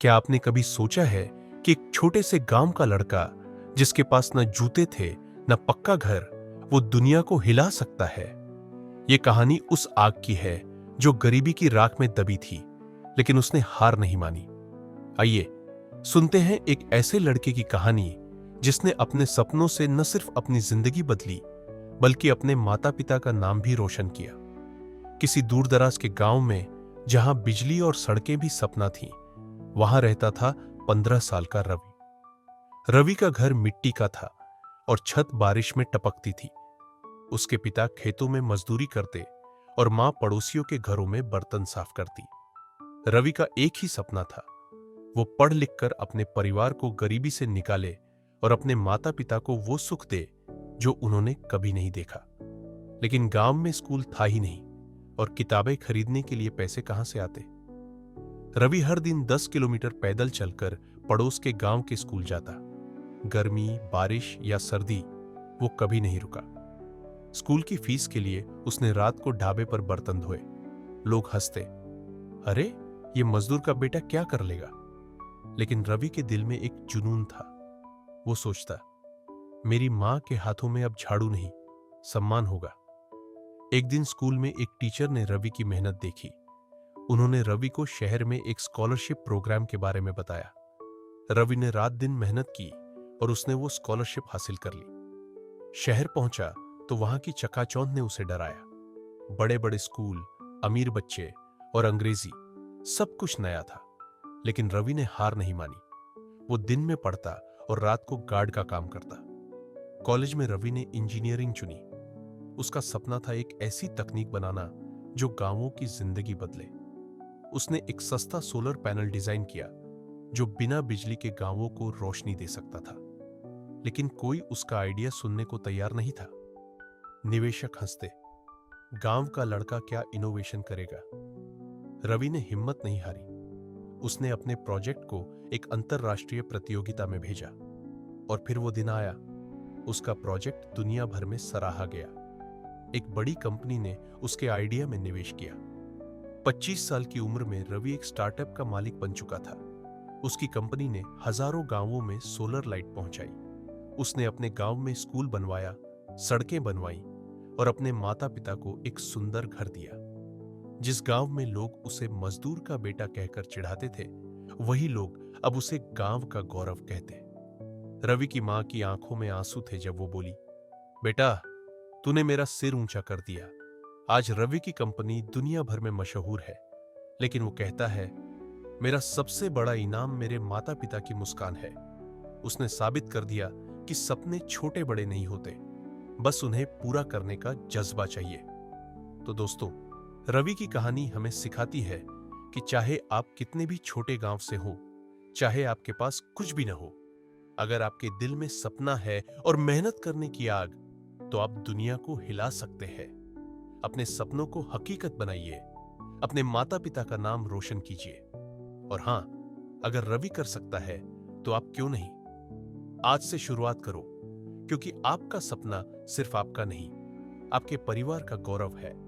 क्या आपने कभी सोचा है कि एक छोटे से गांव का लड़का जिसके पास न जूते थे न पक्का घर, वो दुनिया को हिला सकता है? ये कहानी उस आग की है जो गरीबी की राख में दबी थी, लेकिन उसने हार नहीं मानी। आइए सुनते हैं एक ऐसे लड़के की कहानी जिसने अपने सपनों से न सिर्फ अपनी जिंदगी बदली, बल्कि अपने माता पिता का नाम भी रोशन किया। किसी दूरदराज के गांव में जहां बिजली और सड़कें भी सपना थीं, वहां रहता था 15 साल का रवि। रवि का घर मिट्टी का था और छत बारिश में टपकती थी। उसके पिता खेतों में मजदूरी करते और मां पड़ोसियों के घरों में बर्तन साफ करती। रवि का एक ही सपना था, वो पढ़ लिख कर अपने परिवार को गरीबी से निकाले और अपने माता पिता को वो सुख दे जो उन्होंने कभी नहीं देखा। लेकिन गांव में स्कूल था ही नहीं और किताबें खरीदने के लिए पैसे कहां से आते? रवि हर दिन 10 किलोमीटर पैदल चलकर पड़ोस के गांव के स्कूल जाता। गर्मी, बारिश या सर्दी, वो कभी नहीं रुका। स्कूल की फीस के लिए उसने रात को ढाबे पर बर्तन धोए। लोग हंसते, अरे ये मजदूर का बेटा क्या कर लेगा? लेकिन रवि के दिल में एक जुनून था। वो सोचता, मेरी मां के हाथों में अब झाड़ू नहीं, सम्मान होगा। एक दिन स्कूल में एक टीचर ने रवि की मेहनत देखी। उन्होंने रवि को शहर में एक स्कॉलरशिप प्रोग्राम के बारे में बताया। रवि ने रात दिन मेहनत की और उसने वो स्कॉलरशिप हासिल कर ली। शहर पहुंचा तो वहां की चकाचौंध ने उसे डराया। बड़े बड़े स्कूल, अमीर बच्चे और अंग्रेजी, सब कुछ नया था। लेकिन रवि ने हार नहीं मानी। वो दिन में पढ़ता और रात को गार्ड का काम करता। कॉलेज में रवि ने इंजीनियरिंग चुनी। उसका सपना था एक ऐसी तकनीक बनाना जो गांवों की जिंदगी बदले। उसने एक सस्ता सोलर पैनल डिजाइन किया जो बिना बिजली के गांवों को रोशनी दे सकता था। लेकिन कोई उसका आइडिया सुनने को तैयार नहीं था। निवेशक हंसते, गांव का लड़का क्या इनोवेशन करेगा? रवि ने हिम्मत नहीं हारी। उसने अपने प्रोजेक्ट को एक अंतरराष्ट्रीय प्रतियोगिता में भेजा और फिर वो दिन आया। उसका प्रोजेक्ट दुनिया भर में सराहा गया। एक बड़ी कंपनी ने उसके आइडिया में निवेश किया। 25 साल की उम्र में रवि एक स्टार्टअप का मालिक बन चुका था। उसकी कंपनी ने हजारों गांवों में सोलर लाइट पहुंचाई। उसने अपने गांव में स्कूल बनवाया, सड़कें बनवाई और अपने माता पिता को एक सुंदर घर दिया। जिस गांव में लोग उसे मजदूर का बेटा कहकर चिढ़ाते थे, वही लोग अब उसे गांव का गौरव कहते। रवि की मां की आंखों में आंसू थे जब वो बोली, बेटा तूने मेरा सिर ऊंचा कर दिया। आज रवि की कंपनी दुनिया भर में मशहूर है। लेकिन वो कहता है, मेरा सबसे बड़ा इनाम मेरे माता पिता की मुस्कान है। उसने साबित कर दिया कि सपने छोटे बड़े नहीं होते, बस उन्हें पूरा करने का जज्बा चाहिए। तो दोस्तों, रवि की कहानी हमें सिखाती है कि चाहे आप कितने भी छोटे गांव से हो, चाहे आपके पास कुछ भी न हो, अगर आपके दिल में सपना है और मेहनत करने की आग, तो आप दुनिया को हिला सकते हैं। अपने सपनों को हकीकत बनाइए, अपने माता पिता का नाम रोशन कीजिए। और हां, अगर रवि कर सकता है तो आप क्यों नहीं? आज से शुरुआत करो, क्योंकि आपका सपना सिर्फ आपका नहीं, आपके परिवार का गौरव है।